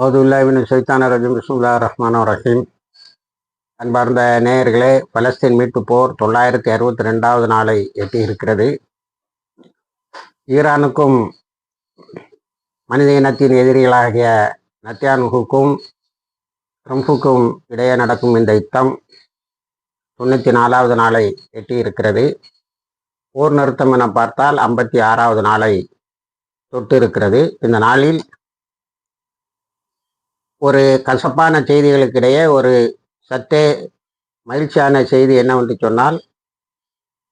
அவுதுல்லாஹி ஷைத்தானிர் ரஜீம் பிஸ்மில்லாஹிர் ரஹ்மானிர் ரஹீம். அன்பார்ந்த நேயர்களே, பலஸ்தீன் மீட்பு போர் 962வது நாளை எட்டி இருக்கிறது. ஈரானுக்கும் மனித இனத்தின் எதிரிகளாகிய நத்தியான்ஹுக்கும் ட்ரம்புக்கும் இடையே நடக்கும் இந்த யுத்தம் 94வது நாளை எட்டி இருக்கிறது. போர் நிறுத்தம் என பார்த்தால் 56வது நாளை தொட்டு இருக்கிறது. இந்த நாளில் ஒரு கசப்பான செய்திகளுக்கிடையே ஒரு சற்றே மகிழ்ச்சியான செய்தி என்னவென்று சொன்னால்,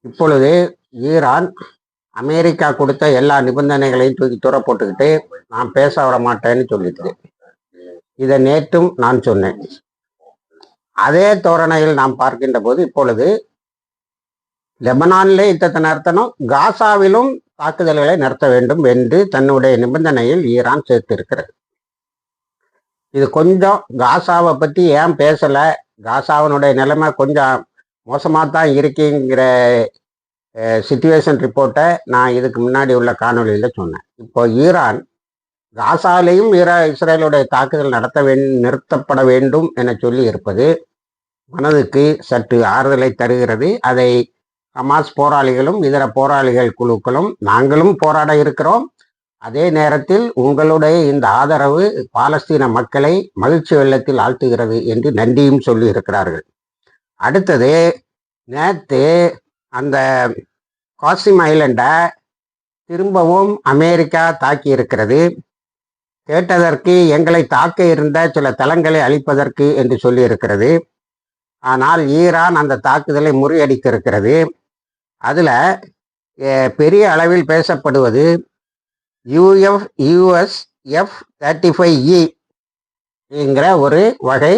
இப்பொழுது ஈரான் அமெரிக்கா கொடுத்த எல்லா நிபந்தனைகளையும் தூக்கி தூர போட்டுக்கிட்டு நான் பேச வர மாட்டேன்னு சொல்லிட்டு, இதை நேற்றும் நான் சொன்னேன். அதே தோரணையில் நாம் பார்க்கின்ற போது இப்பொழுது லெபனானிலே யுத்தத்தை நிறுத்தணும், காசாவிலும் தாக்குதல்களை நிறுத்த வேண்டும் என்று தன்னுடைய நிபந்தனையில் ஈரான் சேர்த்திருக்கிறது. இது கொஞ்சம் காசாவை பற்றி ஏன் பேசலை, காசாவினுடைய நிலைமை கொஞ்சம் மோசமாக தான் இருக்குங்கிற சிச்சுவேஷன் ரிப்போர்ட்டை நான் இதுக்கு முன்னாடி உள்ள காணொலியில் சொன்னேன். இப்போ ஈரான் காசாலேயும் இஸ்ரேலுடைய தாக்குதல் நிறுத்தப்பட வேண்டும் என சொல்லி இருப்பது மனதுக்கு சற்று ஆறுதலை தருகிறது. அதை ஹமாஸ் போராளிகளும் இதர போராளிகள் குழுக்களும் நாங்களும் போராட இருக்கிறோம். அதே நேரத்தில் உங்களுடைய இந்த ஆதரவு பாலஸ்தீன மக்களை மகிழ்ச்சி வெள்ளத்தில் ஆழ்த்துகிறது என்று நன்றியும் சொல்லி இருக்கிறார்கள். அடுத்தது, நேற்று அந்த காசிம் ஐலண்டை திரும்பவும் அமெரிக்கா தாக்கி இருக்கிறது. கேட்டதற்கு எங்களை தாக்க இருந்த சில தளங்களை அழிப்பதற்கு என்று சொல்லி இருக்கிறது. ஆனால் ஈரான் அந்த தாக்குதலை முறியடிக்க இருக்கிறது. அதில் பெரிய அளவில் பேசப்படுவது US F-35E ஒரு வகை.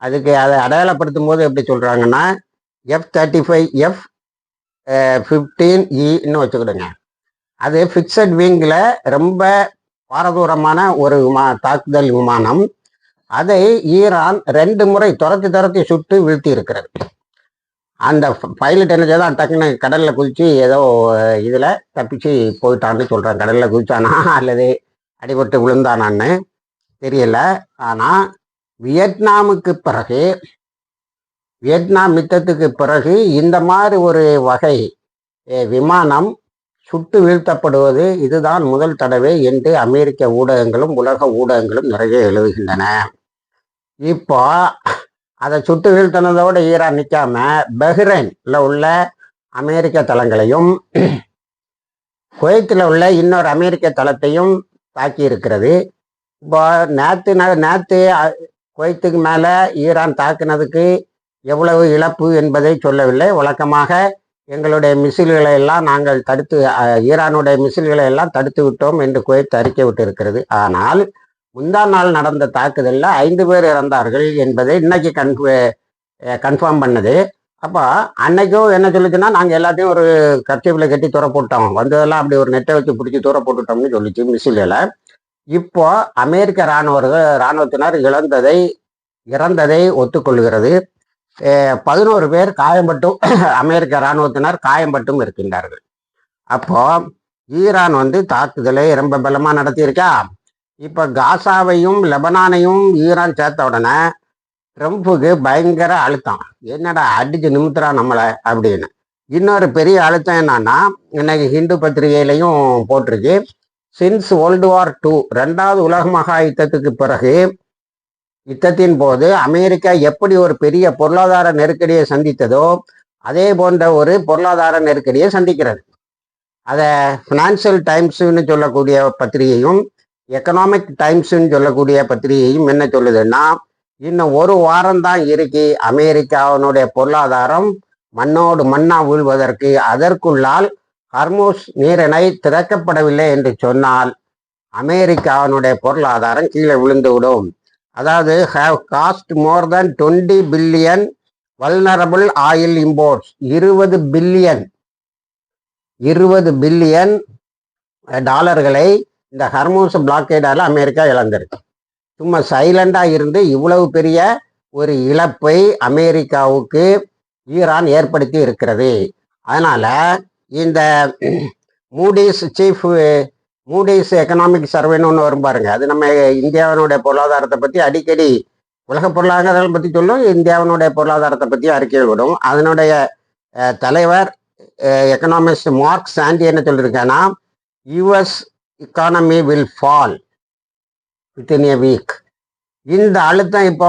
அதுக்கு அதை அடையாளப்படுத்தும் போது எப்படி சொல்கிறாங்கன்னா, F-35F-15E வச்சுக்கிடுங்க. அது ஃபிக்ஸட் விங்கில் ரொம்ப பாரதூரமான ஒரு தாக்குதல் விமானம். அதை ஈரான் 2 முறை துரத்தி சுட்டு வீழ்த்தி இருக்கிறது. அந்த பைலட் என்ன செய்தான், டக்குன்னு கடலில் குதிச்சு ஏதோ இதில் தப்பிச்சு போயிட்டான்னு சொல்கிறான். கடலில் குதிச்சானா அல்லது அடிபட்டு விழுந்தானான்னு தெரியல. ஆனால் வியட்நாம் யுத்தத்துக்கு பிறகு இந்த மாதிரி ஒரு வகை விமானம் சுட்டு வீழ்த்தப்படுவது இதுதான் முதல் தடவை என்று அமெரிக்க ஊடகங்களும் உலக ஊடகங்களும் நிறைய எழுதுகின்றன. இப்போ அதை சுட்டு வீழ்த்தினதோடு ஈரான் நிற்காம பஹ்ரைன்ல உள்ள அமெரிக்க தளங்களையும் குவைத்தில் உள்ள இன்னொரு அமெரிக்க தளத்தையும் தாக்கி இருக்கிறது. இப்போ நேற்று குவைத்துக்கு மேலே ஈரான் தாக்குனதுக்கு எவ்வளவு இழப்பு என்பதை சொல்லவில்லை. வழக்கமாக எங்களுடைய மிசில்களை எல்லாம் நாங்கள் ஈரானுடைய மிசில்களை எல்லாம் தடுத்து விட்டோம் என்று குவைத் அறிக்கை விட்டு இருக்கிறது. ஆனால் முந்தா நாள் நடந்த தாக்குதலில் 5 பேர் இறந்தார்கள் என்பதை இன்னைக்கு கன்ஃபார்ம் பண்ணது. அப்போ அன்னைக்கும் என்ன சொல்லிச்சுன்னா, நாங்கள் எல்லாத்தையும் ஒரு கர்ச்சீஃபில் கட்டி தூர போட்டோம், வந்ததெல்லாம் அப்படி ஒரு நெட்டை வச்சு பிடிச்சி தூர போட்டுட்டோம்னு சொல்லிச்சு மிசிலில். இப்போ அமெரிக்க இராணுவத்தினர் இறந்ததை ஒத்துக்கொள்கிறது. 11 பேர் அமெரிக்க இராணுவத்தினர் காயம்பட்டும் இருக்கின்றார்கள். அப்போ ஈரான் தாக்குதலை ரொம்ப பலமாக நடத்தியிருக்கா. இப்போ காசாவையும் லெபனானையும் ஈரான் சேர்த்த உடனே ட்ரம்புக்கு பயங்கர அழுத்தம். என்னடா அடிச்சு நிமித்துறா நம்மளை அப்படின்னு. இன்னொரு பெரிய அழுத்தம் என்னன்னா, இன்னைக்கு ஹிந்து பத்திரிகையிலையும் போட்டிருக்கு, சின்ஸ் World War II 2வது உலக மகா யுத்தத்துக்கு பிறகு யுத்தத்தின் போது அமெரிக்கா எப்படி ஒரு பெரிய பொருளாதார நெருக்கடியை சந்தித்ததோ அதே போன்ற ஒரு பொருளாதார நெருக்கடியை சந்திக்கிறது. அதை ஃபினான்சியல் டைம்ஸ்ன்னு சொல்லக்கூடிய பத்திரிகையும் எக்கனாமிக் டைம்ஸ்ன்னு சொல்லக்கூடிய பத்திரிகையும் என்ன சொல்லுதுன்னா, இன்னும் 1 வாரம்தான் இருக்கு அமெரிக்காவினுடைய பொருளாதாரம் மண்ணோடு மண்ணா வீழ்வதற்கு. அதற்குள்ளால் ஹர்மூஸ் நீரிணை திறக்கப்படவில்லை என்று சொன்னால் அமெரிக்காவினுடைய பொருளாதாரம் கீழே விழுந்துவிடும். அதாவது have cost more than 20 billion vulnerable oil imports. 20 billion டாலர்களை இந்த ஹர்மூஸ் பிளாக்கேடால அமெரிக்கா இழந்திருக்கு. சும்மா சைலண்டாக இருந்து இவ்வளவு பெரிய ஒரு இழப்பை அமெரிக்காவுக்கு ஈரான் ஏற்படுத்தி இருக்கிறது. அதனால இந்த மூடிஸ் எக்கனாமிக் சர்வேன்னு ஒன்று வரும் பாருங்க. அது நம்ம இந்தியாவினுடைய பொருளாதாரத்தை பற்றி அடிக்கடி உலக பொருளாதாரத்தை பற்றி சொல்லும், இந்தியாவினுடைய பொருளாதாரத்தை பற்றி அறிக்கைகள் விடும். அதனுடைய தலைவர் எக்கனாமிஸ்ட் மார்க் சாண்டி என்ன சொல்லியிருக்கேன்னா, US economy will fall within a week. இந்த அழுத்தம் இப்போ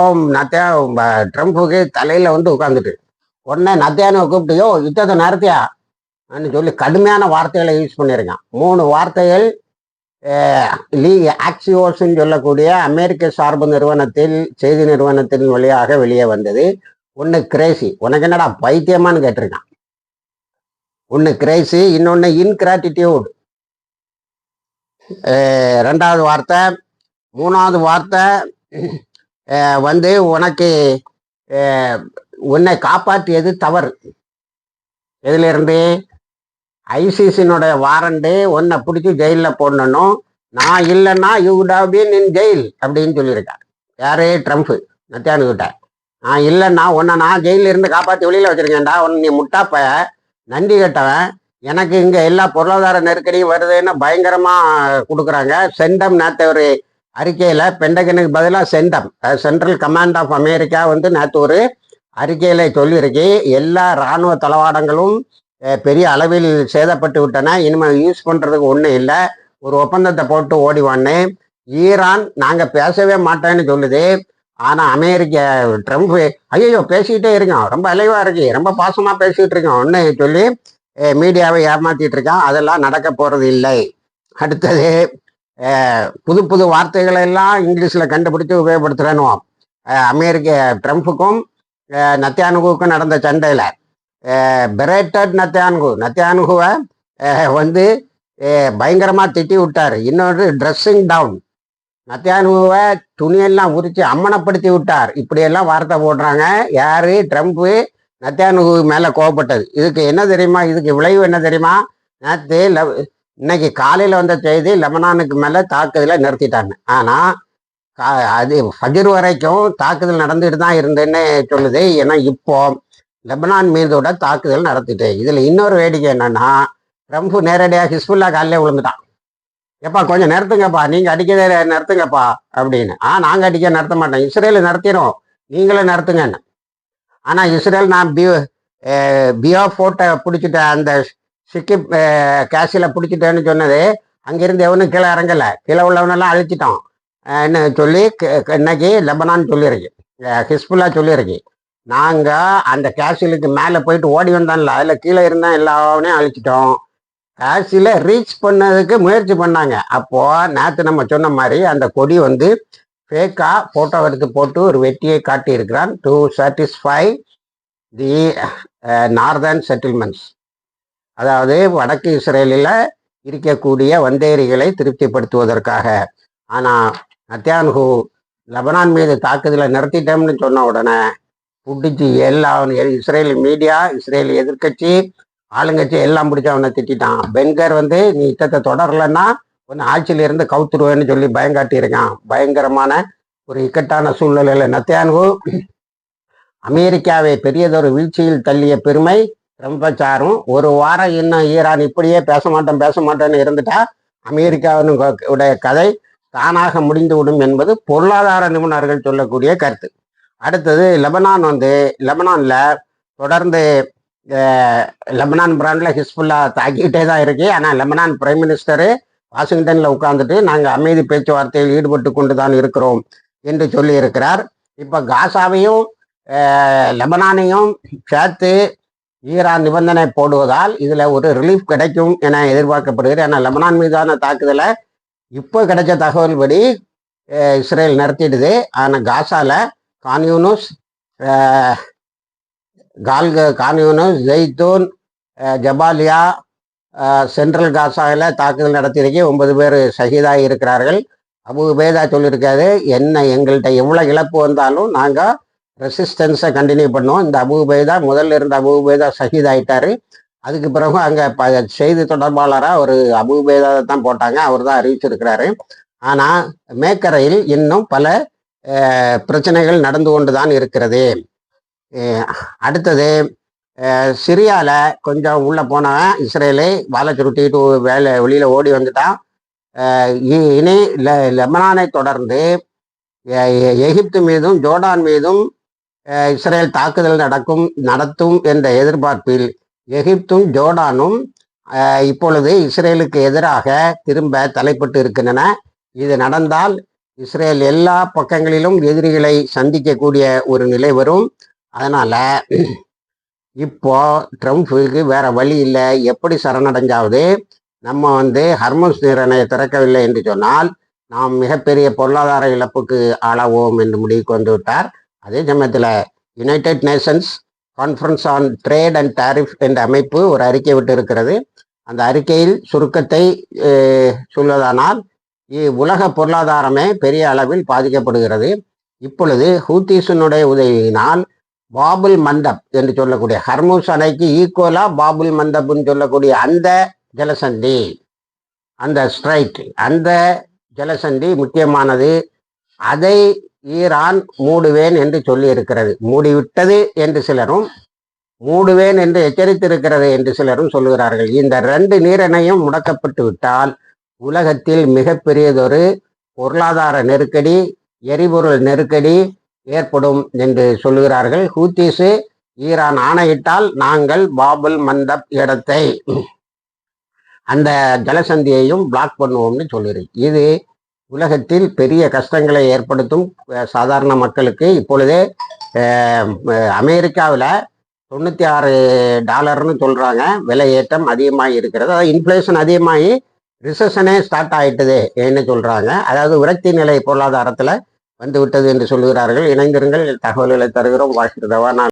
ட்ரம்ப்புக்கு தலையில வந்து உட்காந்துட்டு உடனே நத்தியானவை கூப்பிட்டு யுத்தத்தை நடத்தியா சொல்லி கடுமையான வார்த்தைகளை யூஸ் பண்ணியிருக்கான். 3 வார்த்தைகள் ஆக்சியோஸ்ன்னு சொல்லக்கூடிய அமெரிக்க சார்பு நிறுவனத்தில் செய்தி நிறுவனத்தின் வழியாக வெளியே வந்தது. ஒன்று கிரேசி, உனக்கு என்னடா பைத்தியமானு கேட்டிருக்கான். ஒன்று கிரேசி, இன்னொன்று இன்கிராட்டிடியூட் 2வது வார்த்தை. 3வது வார்த்தை வந்து உனக்கு உன்னை காப்பாற்றியது தவறு. எதுலேருந்து? ஐசிசினுடைய வாரண்டு உன்னை பிடிச்சி ஜெயிலில் போடணும், நான் இல்லைன்னா you would have been in jail அப்படின்னு சொல்லியிருக்காரு. யாரு? ட்ரம்ப் நத்தியானுக்கிட்ட. நான் இல்லைன்னா உன்னை நான் ஜெயிலில் இருந்து காப்பாற்றி வெளியில் வச்சிருக்கேன்டா, உன்னை நீ முட்டாப்ப நன்றி கட்டவன், எனக்கு இங்கே எல்லா பொருளாதார நெருக்கடியும் வருதுன்னு பயங்கரமாக கொடுக்குறாங்க. சென்டம் நேற்று ஒரு அறிக்கையில் பெண்டகனுக்கு பதிலாக சென்ட்ரல் கமாண்ட் ஆஃப் அமெரிக்கா வந்து நேற்று ஒரு அறிக்கையில் சொல்லியிருக்கு, எல்லா இராணுவ தளவாடங்களும் பெரிய அளவில் சேதப்பட்டு விட்டன, இனிமேல் யூஸ் பண்ணுறதுக்கு ஒன்றும் இல்லை, ஒரு ஒப்பந்தத்தை போட்டு ஓடிவான்னு. ஈரான் நாங்கள் பேசவே மாட்டேன்னு சொல்லுது. ஆனால் அமெரிக்க ட்ரம்ப் ஐயோ பேசிக்கிட்டே இருக்கோம், ரொம்ப அலைவாக இருக்கு, ரொம்ப பாசமாக பேசிக்கிட்டு இருக்கோம் ஒன்று சொல்லி மீடியாவை ஏமாத்திட்டு இருக்கான். அதெல்லாம் நடக்க போகிறது இல்லை. அடுத்தது புது புது வார்த்தைகளை எல்லாம் இங்கிலீஷில் கண்டுபிடிச்சு உபயோகப்படுத்துகிறேன்னு அமெரிக்க ட்ரம்ப்புக்கும் நத்தியானுகுவுக்கும் நடந்த சண்டையில் பெரேட்டட் நத்தியானுகுவை வந்து பயங்கரமாக திட்டி விட்டார். இன்னொரு ட்ரெஸ்ஸிங் டவுன், நத்தியானுகுவை துணியெல்லாம் உரித்து அம்மனப்படுத்தி விட்டார். இப்படியெல்லாம் வார்த்தை போடுறாங்க. யாரு? ட்ரம்ப்பு நத்தியானுகு மேலே கோவப்பட்டது. இதுக்கு என்ன தெரியுமா? இதுக்கு விளைவு என்ன தெரியுமா? நேற்று இன்னைக்கு காலையில் வந்த செய்தி, லெபனானுக்கு மேலே தாக்குதலை நிறுத்திட்டாங்க. ஆனால் அது ஃபஜர் வரைக்கும் தாக்குதல் நடந்துட்டு தான் இருந்தேன்னு சொல்லுது. ஏன்னா இப்போ லெபனான் மீதோட தாக்குதல் நடத்திட்டு. இதில் இன்னொரு வேடிக்கை என்னன்னா, ட்ரம்ப் நேரடியாக ஹிஸ்புல்லா காலிலே விழுந்துட்டான். எப்பா கொஞ்சம் நிறுத்துங்கப்பா, நீங்கள் அடிக்கதே நிறுத்துங்கப்பா அப்படின்னு. நாங்கள் அடிக்க நிறுத்த மாட்டோம், இஸ்ரேல் நிறுத்திடும், நீங்களும் நிறுத்துங்கன்னு. ஆனால் இஸ்ரேல் நான் பியோ ஃபோட்டை பிடிச்சிட்டேன், அந்த சிக்கிப் கேஷில் பிடிச்சிட்டேன்னு சொன்னது, அங்கேருந்து எவனும் கீழே இறங்கலை, கீழே உள்ளவனெல்லாம் அழிச்சிட்டோம் என்ன சொல்லி இன்னைக்கு லெபனான் சொல்லியிருக்கு, ஹிஸ்புல்லா சொல்லியிருக்கு. நாங்கள் அந்த கேஷிலுக்கு மேலே போயிட்டு ஓடி வந்தோம்ல, அதில் கீழே இருந்தால் எல்லாவனையும் அழிச்சிட்டோம். கேஷில் ரீச் பண்ணதுக்கு முயற்சி பண்ணாங்க. அப்போது நேற்று நம்ம சொன்ன மாதிரி அந்த கொடி வந்து ஃபேக்காக ஃபோட்டோ எடுத்து போட்டு ஒரு வெட்டியை காட்டியிருக்கிறான், to satisfy the northern settlements, அதாவது வடக்கு இஸ்ரேலில் இருக்கக்கூடிய வந்தேரிகளை திருப்திப்படுத்துவதற்காக. ஆனால் நத்தியான்ஹூ லெபனான் மீது தாக்குதலை நிறுத்திட்டோம்னு சொன்ன உடனே பிடிச்சி எல்லாம் இஸ்ரேல் மீடியா, இஸ்ரேல் எதிர்கட்சி, ஆளுங்கட்சி எல்லாம் பிடிச்சி அவனை திட்டான். பென்கர் வந்து நீ யுத்தத்தை தொடரலைன்னா ஒன்று ஆட்சியிலிருந்து கவுத்துருவேன்னு சொல்லி பயங்காட்டியிருக்கான். பயங்கரமான ஒரு இக்கட்டான சூழ்நிலையில் நத்தியான்ஹூ அமெரிக்காவை பெரியதொரு வீழ்ச்சியில் தள்ளிய பெருமை ரொம்ப சாரும். ஒரு வாரம் இன்னும் ஈரான் இப்படியே பேச மாட்டேன்னு இருந்துட்டா அமெரிக்காவுடைய கதை தானாக முடிந்து விடும் என்பது பொருளாதார நிபுணர்கள் சொல்லக்கூடிய கருத்து. அடுத்தது லெபனான் வந்து லெபனானில் தொடர்ந்து லெபனான் பிராண்டில் ஹிஸ்புல்லா தாக்கிக்கிட்டே தான் இருக்கு. ஆனால் லெபனான் பிரைம் மினிஸ்டரு வாஷிங்டனில் உட்கார்ந்துட்டு நாங்கள் அமைதி பேச்சுவார்த்தையில் ஈடுபட்டு கொண்டு தான் இருக்கிறோம் என்று சொல்லி இருக்கிறார். இப்போ காசாவையும் லெபனானையும் சேர்த்து ஈரான் நிபந்தனை போடுவதால் இதில் ஒரு ரிலீஃப் கிடைக்கும் என எதிர்பார்க்கப்படுகிறது. ஆனால் லெபனான் மீதான தாக்குதலை இப்போ கிடைச்ச தகவல் படி இஸ்ரேல் நடத்திடுது. ஆனால் காசாவில் கான்யூனஸ், ஜெய்தூன், ஜபாலியா, சென்ட்ரல் காசாவில் தாக்குதல் நடத்தியிருக்கே 9 பேர் ஷஹீதாகி இருக்கிறார்கள். அபு உபைதா சொல்லியிருக்காரு, என்ன எங்கள்கிட்ட எவ்வளோ இழப்பு வந்தாலும் நாங்கள் ரெசிஸ்டன்ஸை கண்டினியூ பண்ணுவோம். இந்த அபு உபைதா முதல்ல இருந்த அபு உபைதா ஷஹீதாயிட்டாரு. அதுக்கு பிறகு அங்கே செய்தி தொடர்பாளராக ஒரு அபு உபைதா தான் போட்டாங்க, அவர் தான் அறிவிச்சிருக்கிறாரு. ஆனால் மேக்கரையில் இன்னும் பல பிரச்சனைகள் நடந்து கொண்டு தான் இருக்கிறது. அடுத்தது சிரியாவில் கொஞ்சம் உள்ளே போனவன் இஸ்ரேலை வாழை சுருட்டிட்டு வெளியில் ஓடி வந்துட்டான். இனி லெபனானை தொடர்ந்து எகிப்து மீதும் ஜோர்டான் மீதும் இஸ்ரேல் தாக்குதல் நடத்தும் என்ற எதிர்பார்ப்பில் எகிப்தும் ஜோர்டானும் இப்பொழுது இஸ்ரேலுக்கு எதிராக திரும்ப தலைப்பட்டு இருக்கின்றன. இது நடந்தால் இஸ்ரேல் எல்லா பக்கங்களிலும் எதிரிகளை சந்திக்கக்கூடிய ஒரு நிலை வரும். அதனால இப்போ ட்ரம்ப்புக்கு வேற வழி இல்லை. எப்படி சரணடைஞ்சாவது நம்ம ஹர்முஸ் நீரிணையை திறக்கவில்லை என்று சொன்னால் நாம் மிகப்பெரிய பொருளாதார இழப்புக்கு ஆளாவோம் என்று முடிவுக்கு வந்து விட்டார். அதே சமயத்தில் United Nations conference on trade and tariff என்ற அமைப்பு ஒரு அறிக்கை விட்டு இருக்கிறது. அந்த அறிக்கையில் சுருக்கத்தை சொல்வதானால் உலக பொருளாதாரமே பெரிய அளவில் பாதிக்கப்படுகிறது. இப்பொழுது ஹூத்திஸினுடைய உதவியினால் பாபுல் மந்தப் என்று சொல்லக்கூடிய ஹர்முஸ் அணைக்கு ஈக்குவலா பாபுல் மந்தப்னு சொல்லக்கூடிய அந்த ஜலசந்தி, அந்த ஸ்ட்ரைட், அந்த ஜலசந்தி முக்கியமானது. அதை ஈரான் மூடுவேன் என்று சொல்லி இருக்கிறது. மூடிவிட்டது என்று சிலரும், மூடுவேன் என்று எச்சரித்திருக்கிறது என்று சிலரும் சொல்லுகிறார்கள். இந்த 2 நீரிணையும் முடக்கப்பட்டு விட்டால் உலகத்தில் மிகப்பெரியதொரு பொருளாதார நெருக்கடி, எரிபொருள் நெருக்கடி ஏற்படும் என்று சொல்லுகிறார்கள். ஹூத்திஸு ஈரான் ஆணையிட்டால் நாங்கள் பாபுல் மந்தப் இடத்தை, அந்த ஜலசந்தியையும் பிளாக் பண்ணுவோம்னு சொல்லுறேன். இது உலகத்தில் பெரிய கஷ்டங்களை ஏற்படுத்தும் சாதாரண மக்களுக்கு. இப்பொழுதே அமெரிக்காவில் $96 சொல்கிறாங்க. விலை ஏற்றம் அதிகமாகி இருக்கிறது. அதாவது இன்ஃப்ளேஷன் அதிகமாகி ரிசெஷனே ஸ்டார்ட் ஆகிட்டது என்ன சொல்கிறாங்க. அதாவது விரக்தி நிலை பொருளாதாரத்தில் வந்து விட்டது என்று சொல்லுகிறார்கள். இணைந்திருங்கள், தகவல்களை தருகிறோம். வாசிக்கிறதவா நான்